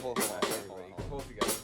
both of us. Everybody, both you guys.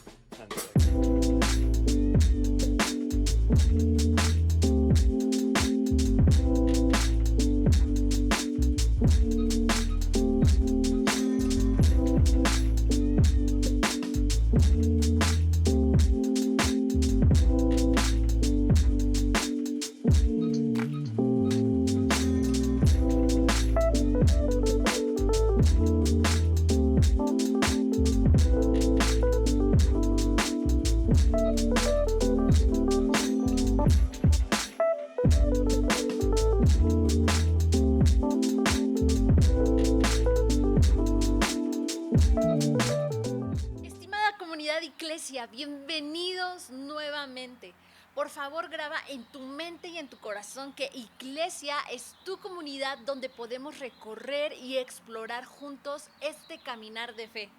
Estimada comunidad Iglesia, bienvenidos nuevamente. Por favor, graba en tu mente y en tu corazón que Iglesia es tu comunidad donde podemos recorrer y explorar juntos este caminar de fe.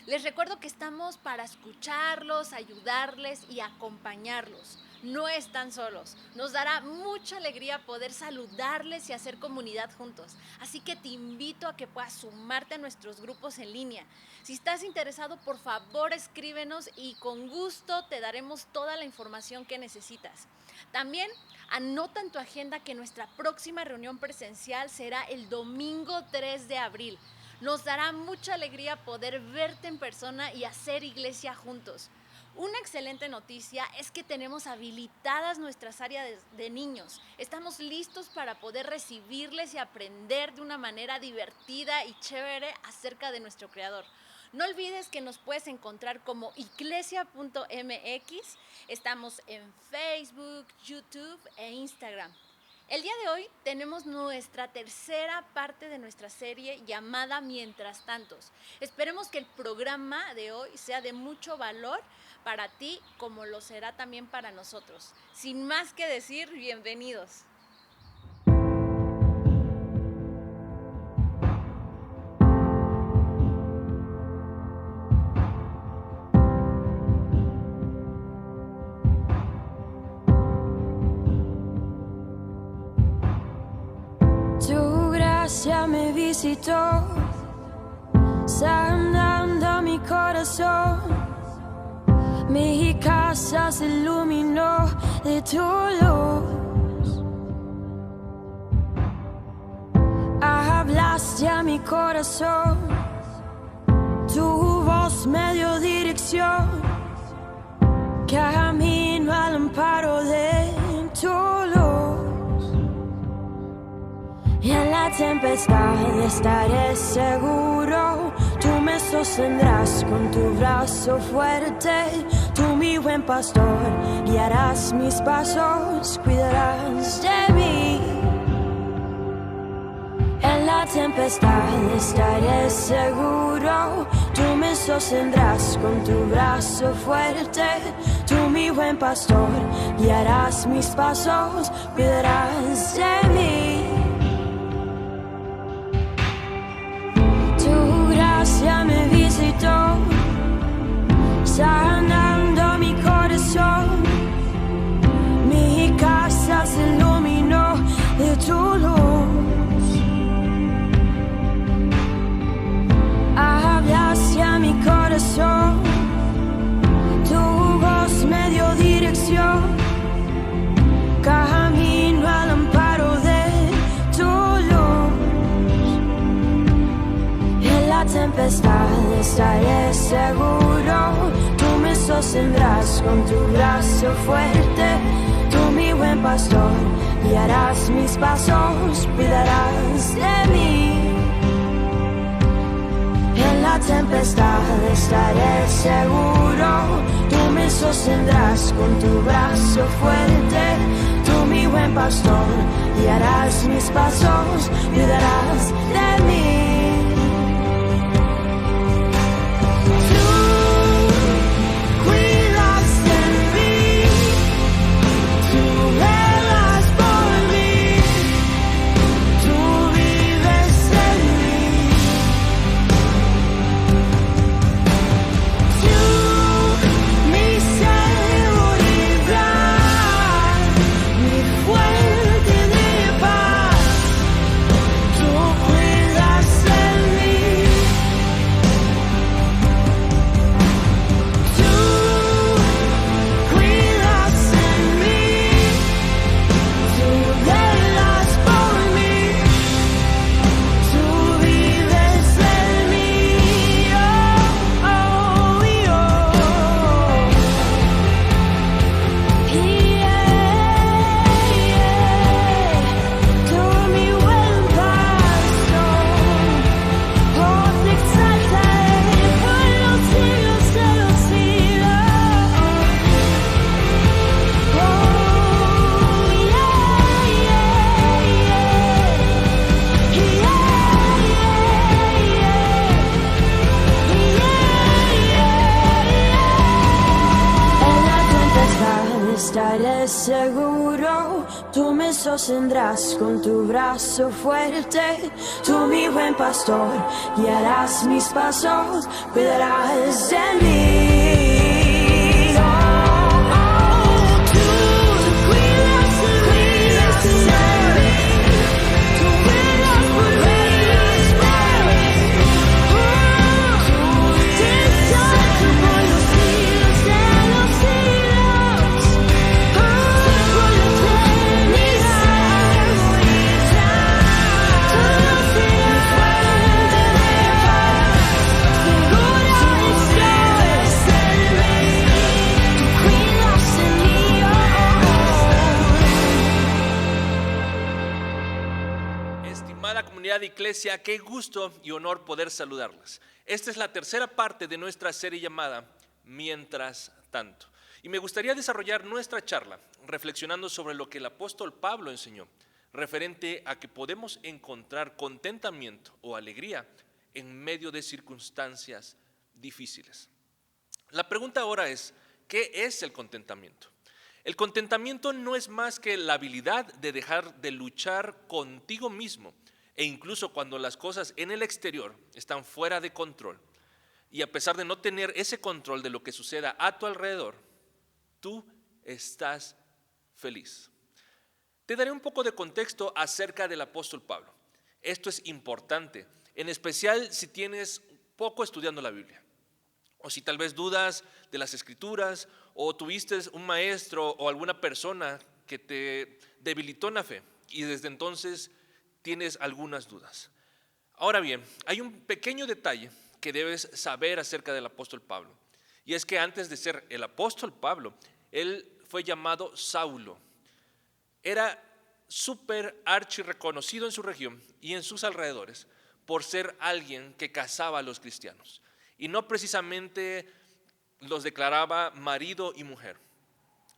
Les recuerdo que estamos para escucharlos, ayudarles y acompañarlos. No están solos. Nos dará mucha alegría poder saludarles y hacer comunidad juntos. Así que te invito a que puedas sumarte a nuestros grupos en línea. Si estás interesado, por favor escríbenos y con gusto te daremos toda la información que necesitas. También anota en tu agenda que nuestra próxima reunión presencial será el domingo 3 de abril. Nos dará mucha alegría poder verte en persona y hacer iglesia juntos. Una excelente noticia es que tenemos habilitadas nuestras áreas de niños. Estamos listos para poder recibirles y aprender de una manera divertida y chévere acerca de nuestro Creador. No olvides que nos puedes encontrar como iglesia.mx. Estamos en Facebook, YouTube e Instagram. El día de hoy tenemos nuestra tercera parte de nuestra serie llamada Mientras Tantos. Esperemos que el programa de hoy sea de mucho valor para ti como lo será también para nosotros. Sin más que decir, bienvenidos. Tu gracia me visitó, sanando mi corazón. Mi casa se iluminó de tu luz. Hablaste a mi corazón, tu voz me dio dirección. Camino al amparo de tu luz. Y en la tempestad estaré seguro. Tú me sostendrás con tu brazo fuerte. Tú, mi buen pastor, guiarás mis pasos, cuidarás de mí. En la tempestad estaré seguro. Tú me sostendrás con tu brazo fuerte. Tú, mi buen pastor, guiarás mis pasos, cuidarás de mí. Ya me visitó, sanando mi corazón. Mi casa se iluminó de tu luz. Hablaste a mi corazón, tu voz me dio dirección. Camino al amparo de tu luz. En la tempestad estaré seguro. Tú me sostendrás con tu brazo fuerte. Tú, mi buen pastor, guiarás mis pasos, cuidarás de mí. En la tempestad estaré seguro. Tú me sostendrás con tu brazo fuerte. Tú, mi buen pastor, guiarás mis pasos, cuidarás de mí. Fuerte de paz, tú cuidas estaré seguro. Tú me sostendrás con tu brazo fuerte. Tú, mi buen pastor, guiarás mis pasos, cuidarás de mí. De Iglesia, qué gusto y honor poder saludarlas. Esta es la tercera parte de nuestra serie llamada Mientras tanto. Y me gustaría desarrollar nuestra charla reflexionando sobre lo que el apóstol Pablo enseñó, referente a que podemos encontrar contentamiento o alegría en medio de circunstancias difíciles. La pregunta ahora es, ¿qué es el contentamiento? El contentamiento no es más que la habilidad de dejar de luchar contigo mismo, e incluso cuando las cosas en el exterior están fuera de control, y a pesar de no tener ese control de lo que suceda a tu alrededor, tú estás feliz. Te daré un poco de contexto acerca del apóstol Pablo. Esto es importante, en especial si tienes poco estudiando la Biblia, o si tal vez dudas de las Escrituras, o tuviste un maestro o alguna persona que te debilitó en la fe, y desde entonces tienes algunas dudas. Ahora bien, hay un pequeño detalle que debes saber acerca del apóstol Pablo, y es que antes de ser el apóstol Pablo, él fue llamado Saulo. Era súper archi reconocido en su región y en sus alrededores por ser alguien que cazaba a los cristianos, y no precisamente los declaraba marido y mujer,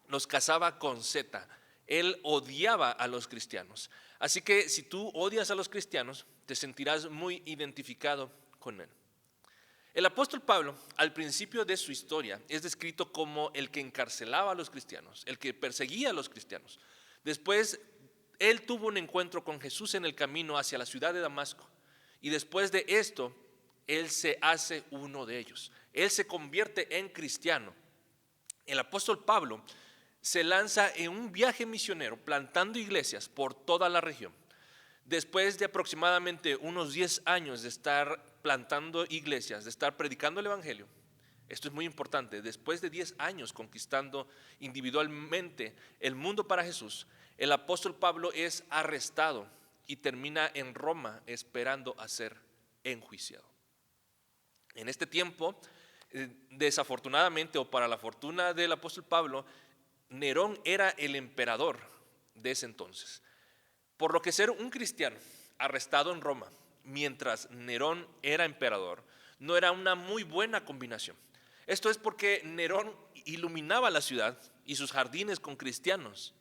los cazaba con Z. Él odiaba a los cristianos. Así que si tú odias a los cristianos, te sentirás muy identificado con él. El apóstol Pablo, al principio de su historia, es descrito como el que encarcelaba a los cristianos, el que perseguía a los cristianos. Después, él tuvo un encuentro con Jesús en el camino hacia la ciudad de Damasco. Y después de esto, él se hace uno de ellos. Él se convierte en cristiano. El apóstol Pablo se lanza en un viaje misionero plantando iglesias por toda la región. Después de aproximadamente unos 10 años de estar plantando iglesias, de estar predicando el evangelio, esto es muy importante, después de 10 años conquistando individualmente el mundo para Jesús, el apóstol Pablo es arrestado y termina en Roma esperando a ser enjuiciado. En este tiempo, desafortunadamente o para la fortuna del apóstol Pablo, Nerón era el emperador de ese entonces, por lo que ser un cristiano arrestado en Roma mientras Nerón era emperador no era una muy buena combinación. Esto es porque Nerón iluminaba la ciudad y sus jardines con cristianos.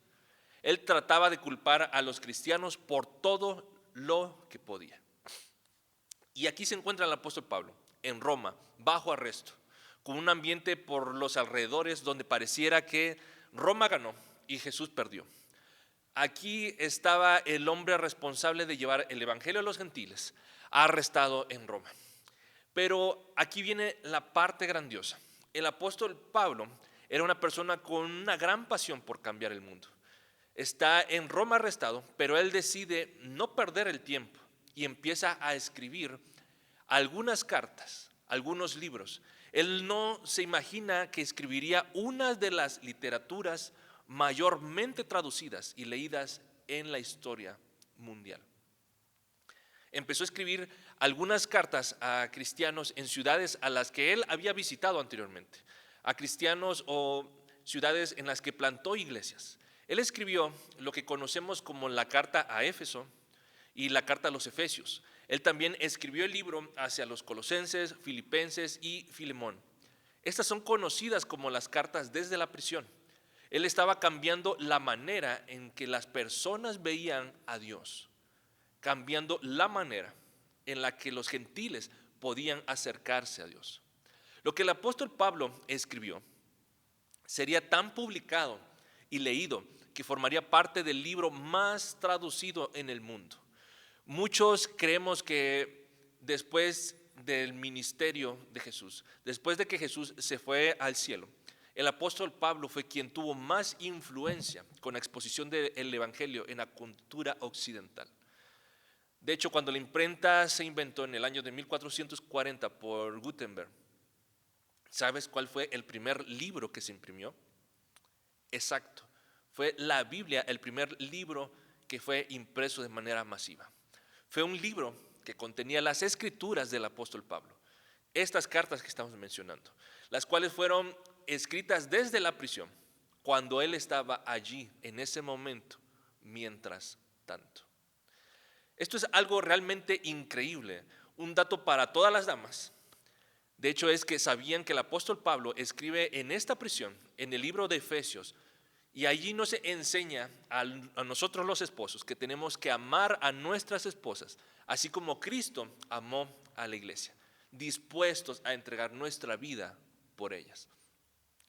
Él trataba de culpar a los cristianos por todo lo que podía. Y aquí se encuentra el apóstol Pablo, en Roma, bajo arresto, con un ambiente por los alrededores donde pareciera que Roma ganó y Jesús perdió. Aquí estaba el hombre responsable de llevar el evangelio a los gentiles, arrestado en Roma. Pero aquí viene la parte grandiosa. El apóstol Pablo era una persona con una gran pasión por cambiar el mundo. Está en Roma arrestado, pero él decide no perder el tiempo y empieza a escribir algunas cartas, algunos libros. Él no se imagina que escribiría una de las literaturas mayormente traducidas y leídas en la historia mundial. Empezó a escribir algunas cartas a cristianos en ciudades a las que él había visitado anteriormente, a cristianos o ciudades en las que plantó iglesias. Él escribió lo que conocemos como la carta a Éfeso y la carta a los Efesios. Él también escribió el libro hacia los Colosenses, Filipenses y Filemón. Estas son conocidas como las cartas desde la prisión. Él estaba cambiando la manera en que las personas veían a Dios, cambiando la manera en la que los gentiles podían acercarse a Dios. Lo que el apóstol Pablo escribió sería tan publicado y leído, que formaría parte del libro más traducido en el mundo. Muchos creemos que después del ministerio de Jesús, después de que Jesús se fue al cielo, el apóstol Pablo fue quien tuvo más influencia con la exposición del evangelio en la cultura occidental. De hecho, cuando la imprenta se inventó en el año de 1440 por Gutenberg, ¿sabes cuál fue el primer libro que se imprimió? Exacto, fue la Biblia, el primer libro que fue impreso de manera masiva. Fue un libro que contenía las escrituras del apóstol Pablo, estas cartas que estamos mencionando, las cuales fueron escritas desde la prisión, cuando él estaba allí en ese momento, mientras tanto. Esto es algo realmente increíble, un dato para todas las damas. De hecho, es que sabían que el apóstol Pablo escribe en esta prisión, en el libro de Efesios, y allí nos enseña a nosotros los esposos que tenemos que amar a nuestras esposas, así como Cristo amó a la iglesia, dispuestos a entregar nuestra vida por ellas.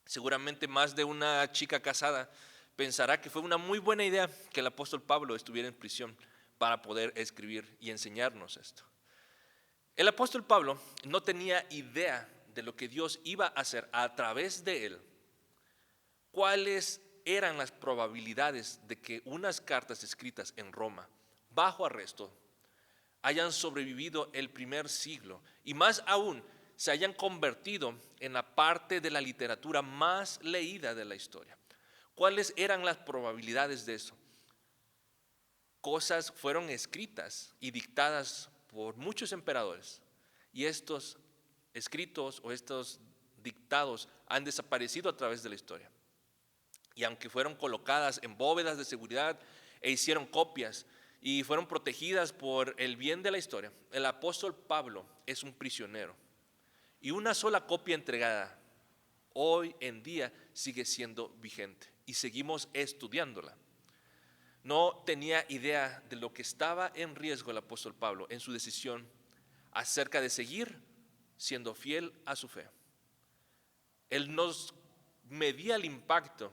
Seguramente más de una chica casada pensará que fue una muy buena idea que el apóstol Pablo estuviera en prisión para poder escribir y enseñarnos esto. El apóstol Pablo no tenía idea de lo que Dios iba a hacer a través de él. ¿Cuáles eran las probabilidades de que unas cartas escritas en Roma, bajo arresto, hayan sobrevivido el primer siglo y más aún se hayan convertido en la parte de la literatura más leída de la historia? ¿Cuáles eran las probabilidades de eso? Cosas fueron escritas y dictadas por muchos emperadores, y estos escritos o estos dictados han desaparecido a través de la historia. Y aunque fueron colocadas en bóvedas de seguridad e hicieron copias y fueron protegidas por el bien de la historia, el apóstol Pablo es un prisionero. Y una sola copia entregada hoy en día sigue siendo vigente y seguimos estudiándola. No tenía idea de lo que estaba en riesgo el apóstol Pablo en su decisión acerca de seguir siendo fiel a su fe. Él nos medía el impacto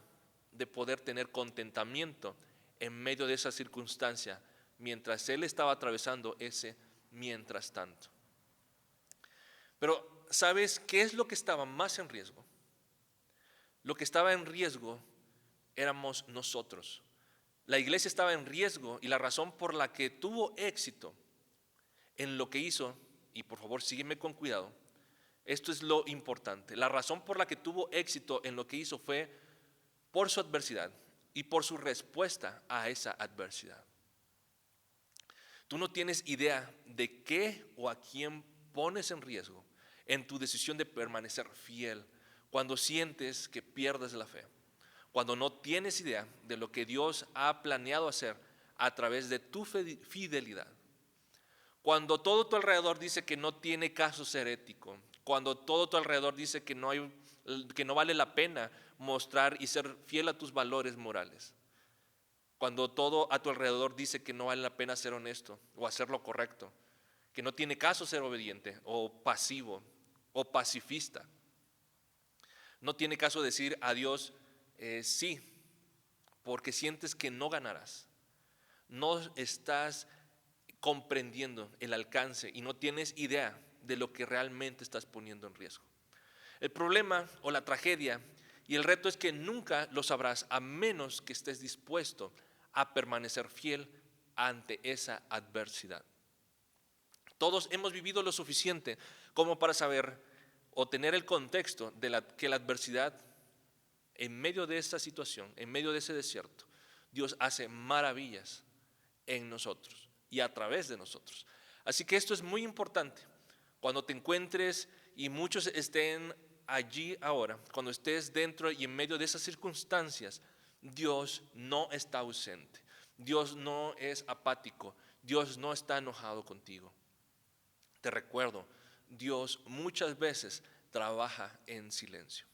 de poder tener contentamiento en medio de esa circunstancia mientras él estaba atravesando ese mientras tanto. Pero ¿sabes qué es lo que estaba más en riesgo? Lo que estaba en riesgo éramos nosotros. La iglesia estaba en riesgo y la razón por la que tuvo éxito en lo que hizo, y por favor sígueme con cuidado, esto es lo importante, la razón por la que tuvo éxito en lo que hizo fue por su adversidad y por su respuesta a esa adversidad. Tú no tienes idea de qué o a quién pones en riesgo en tu decisión de permanecer fiel cuando sientes que pierdes la fe. Cuando no tienes idea de lo que Dios ha planeado hacer a través de tu fidelidad. Cuando todo tu alrededor dice que no tiene caso ser ético. Cuando todo tu alrededor dice que no vale la pena mostrar y ser fiel a tus valores morales. Cuando todo a tu alrededor dice que no vale la pena ser honesto o hacer lo correcto. Que no tiene caso ser obediente o pasivo o pacifista. No tiene caso decir a Dios sí, porque sientes que no ganarás. No estás comprendiendo el alcance y no tienes idea de lo que realmente estás poniendo en riesgo. El problema o la tragedia y el reto es que nunca lo sabrás a menos que estés dispuesto a permanecer fiel ante esa adversidad. Todos hemos vivido lo suficiente como para saber o tener el contexto de que la adversidad, en medio de esa situación, en medio de ese desierto, Dios hace maravillas en nosotros y a través de nosotros. Así que esto es muy importante. Cuando te encuentres y muchos estén allí ahora, cuando estés dentro y en medio de esas circunstancias, Dios no está ausente. Dios no es apático. Dios no está enojado contigo. Te recuerdo, Dios muchas veces trabaja en silencio.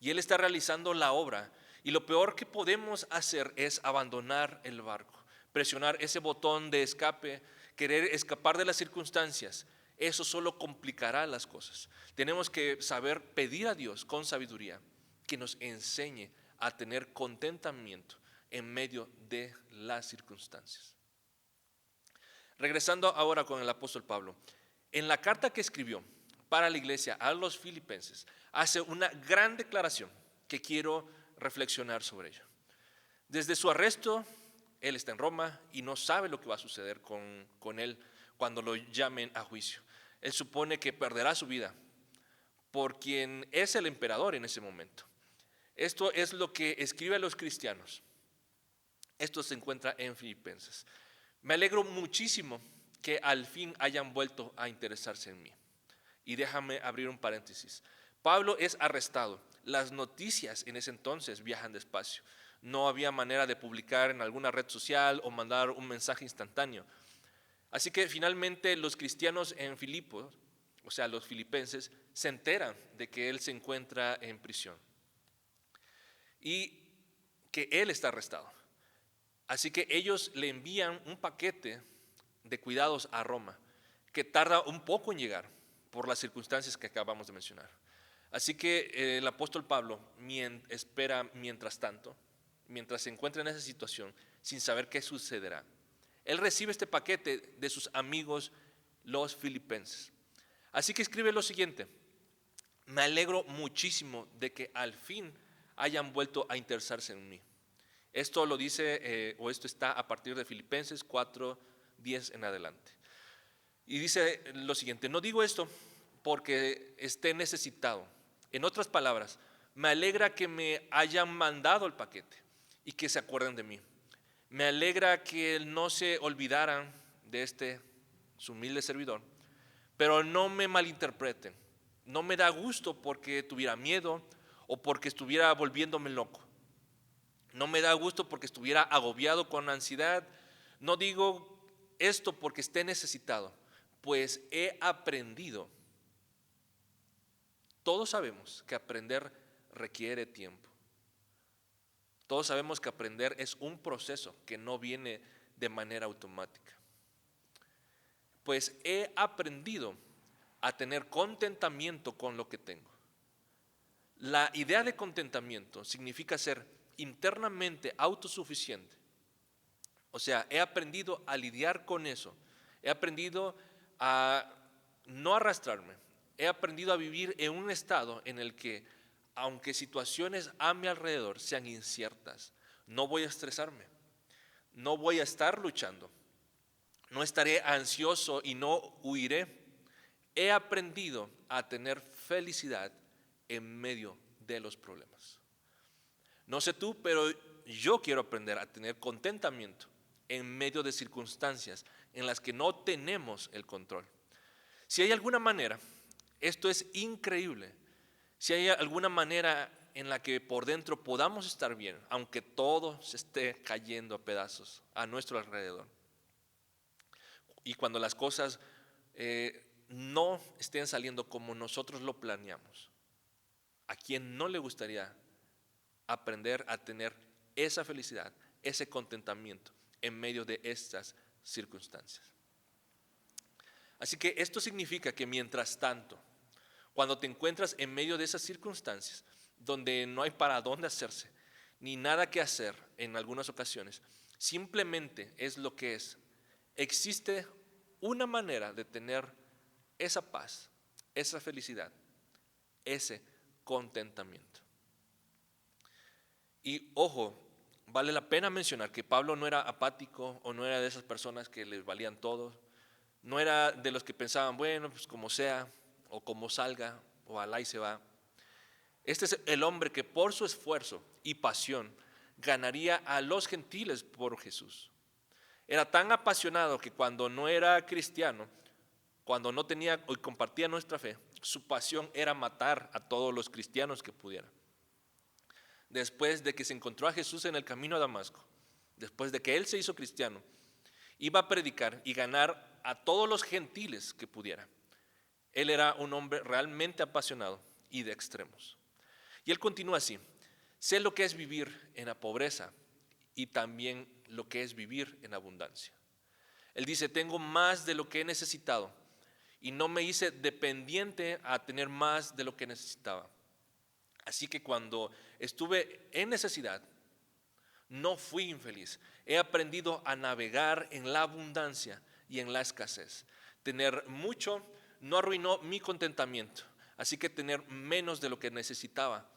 Y Él está realizando la obra. Y lo peor que podemos hacer es abandonar el barco, presionar ese botón de escape, querer escapar de las circunstancias. Eso solo complicará las cosas. Tenemos que saber pedir a Dios con sabiduría que nos enseñe a tener contentamiento en medio de las circunstancias. Regresando ahora con el apóstol Pablo, en la carta que escribió para la iglesia a los filipenses, hace una gran declaración que quiero reflexionar sobre ello. Desde su arresto, él está en Roma y no sabe lo que va a suceder con él cuando lo llamen a juicio. Él supone que perderá su vida por quien es el emperador en ese momento. Esto es lo que escribe a los cristianos. Esto se encuentra en Filipenses. Me alegro muchísimo que al fin hayan vuelto a interesarse en mí. Y déjame abrir un paréntesis. Pablo es arrestado. Las noticias en ese entonces viajan despacio. No había manera de publicar en alguna red social o mandar un mensaje instantáneo. Así que finalmente los cristianos en Filipos, o sea, los filipenses, se enteran de que él se encuentra en prisión y que él está arrestado. Así que ellos le envían un paquete de cuidados a Roma, que tarda un poco en llegar por las circunstancias que acabamos de mencionar. Así que el apóstol Pablo espera mientras tanto, mientras se encuentra en esa situación, sin saber qué sucederá. Él recibe este paquete de sus amigos, los filipenses. Así que escribe lo siguiente: me alegro muchísimo de que al fin hayan vuelto a interesarse en mí. Esto lo dice, esto está a partir de Filipenses 4:10 en adelante. Y dice lo siguiente: no digo esto porque esté necesitado. En otras palabras, me alegra que me hayan mandado el paquete y que se acuerden de mí. Me alegra que no se olvidaran de su humilde servidor, pero no me malinterpreten. No me da gusto porque tuviera miedo o porque estuviera volviéndome loco. No me da gusto porque estuviera agobiado con ansiedad. No digo esto porque esté necesitado, pues he aprendido. Todos sabemos que aprender requiere tiempo. Todos sabemos que aprender es un proceso que no viene de manera automática. Pues he aprendido a tener contentamiento con lo que tengo. La idea de contentamiento significa ser internamente autosuficiente. O sea, he aprendido a lidiar con eso. He aprendido a no arrastrarme. He aprendido a vivir en un estado en el que, aunque situaciones a mi alrededor sean inciertas, no voy a estresarme. No voy a estar luchando. No estaré ansioso y no huiré. He aprendido a tener felicidad en medio de los problemas. No sé tú, pero yo quiero aprender a tener contentamiento en medio de circunstancias en las que no tenemos el control. Si hay alguna manera, esto es increíble, si hay alguna manera en la que por dentro podamos estar bien, aunque todo se esté cayendo a pedazos a nuestro alrededor, y cuando las cosas no estén saliendo como nosotros lo planeamos, ¿a quién no le gustaría aprender a tener esa felicidad, ese contentamiento en medio de estas circunstancias? Así que esto significa que mientras tanto, cuando te encuentras en medio de esas circunstancias, donde no hay para dónde hacerse, ni nada que hacer en algunas ocasiones, simplemente es lo que es. Existe una manera de tener esa paz, esa felicidad, ese contentamiento. Y ojo, vale la pena mencionar que Pablo no era apático o no era de esas personas que les valían todo. No era de los que pensaban, bueno, pues como sea, o como salga, o alá y se va. Este es el hombre que por su esfuerzo y pasión ganaría a los gentiles por Jesús. Era tan apasionado que cuando no era cristiano, cuando no tenía o compartía nuestra fe, su pasión era matar a todos los cristianos que pudiera. Después de que se encontró a Jesús en el camino a Damasco, después de que él se hizo cristiano, iba a predicar y ganar a todos los gentiles que pudiera. Él era un hombre realmente apasionado y de extremos. Y él continúa así: sé lo que es vivir en la pobreza y también lo que es vivir en abundancia. Él dice, tengo más de lo que he necesitado y no me hice dependiente a tener más de lo que necesitaba. Así que cuando estuve en necesidad, no fui infeliz. He aprendido a navegar en la abundancia y en la escasez. Tener mucho no arruinó mi contentamiento, así que tener menos de lo que necesitaba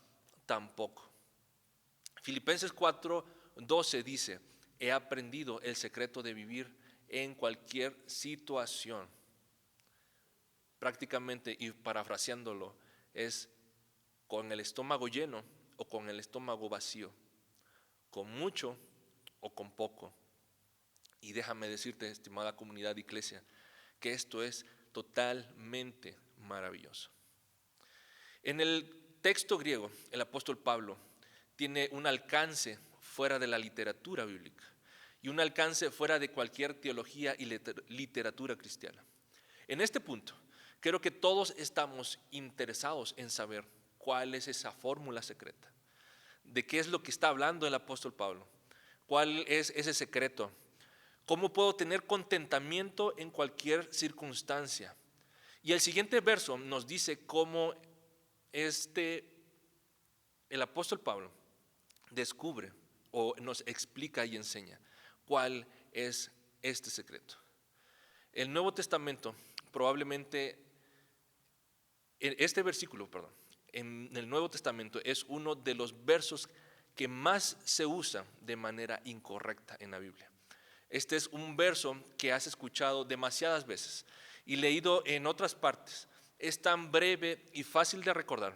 tampoco. Filipenses 4:12 dice: he aprendido el secreto de vivir en cualquier situación. Prácticamente, y parafraseándolo, es con el estómago lleno o con el estómago vacío, con mucho o con poco. Y déjame decirte, estimada comunidad de iglesia, que esto es totalmente maravilloso. En el texto griego, el apóstol Pablo tiene un alcance fuera de la literatura bíblica y un alcance fuera de cualquier teología y literatura cristiana. En este punto, creo que todos estamos interesados en saber cuál es esa fórmula secreta, de qué es lo que está hablando el apóstol Pablo, cuál es ese secreto, cómo puedo tener contentamiento en cualquier circunstancia. Y el siguiente verso nos dice cómo el apóstol Pablo descubre o nos explica y enseña cuál es este secreto. El Nuevo Testamento probablemente, este versículo, en el Nuevo Testamento es uno de los versos que más se usa de manera incorrecta en la Biblia. Este es un verso que has escuchado demasiadas veces y leído en otras partes. Es tan breve y fácil de recordar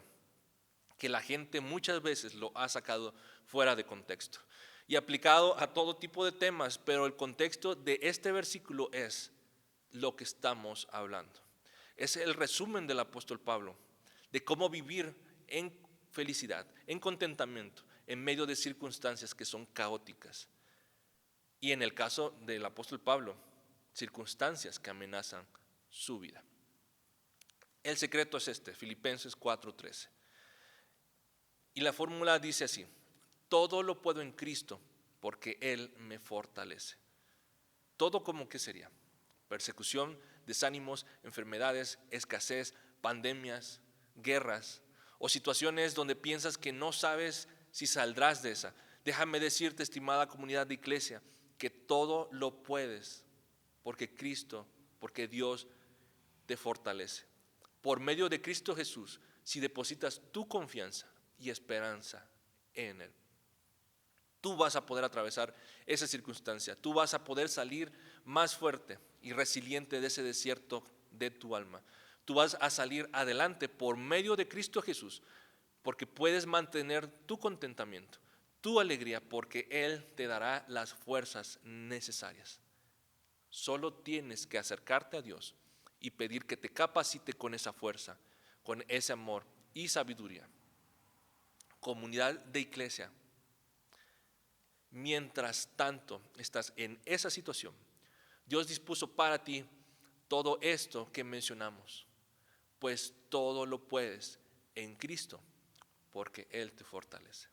que la gente muchas veces lo ha sacado fuera de contexto y aplicado a todo tipo de temas, pero el contexto de este versículo es lo que estamos hablando. Es el resumen del apóstol Pablo de cómo vivir en felicidad, en contentamiento, en medio de circunstancias que son caóticas. Y en el caso del apóstol Pablo, circunstancias que amenazan su vida. El secreto es este, Filipenses 4:13. Y la fórmula dice así: todo lo puedo en Cristo porque Él me fortalece. Todo, como que sería: persecución, desánimos, enfermedades, escasez, pandemias, guerras o situaciones donde piensas que no sabes si saldrás de esa. Déjame decirte, estimada comunidad de iglesia, que todo lo puedes porque Cristo, porque Dios te fortalece. Por medio de Cristo Jesús, si depositas tu confianza y esperanza en Él, tú vas a poder atravesar esa circunstancia, tú vas a poder salir más fuerte y resiliente de ese desierto de tu alma. Tú vas a salir adelante por medio de Cristo Jesús, porque puedes mantener tu contentamiento, tu alegría, porque Él te dará las fuerzas necesarias. Solo tienes que acercarte a Dios y pedir que te capacite con esa fuerza, con ese amor y sabiduría. Comunidad de iglesia, mientras tanto estás en esa situación, Dios dispuso para ti todo esto que mencionamos, pues todo lo puedes en Cristo, porque Él te fortalece.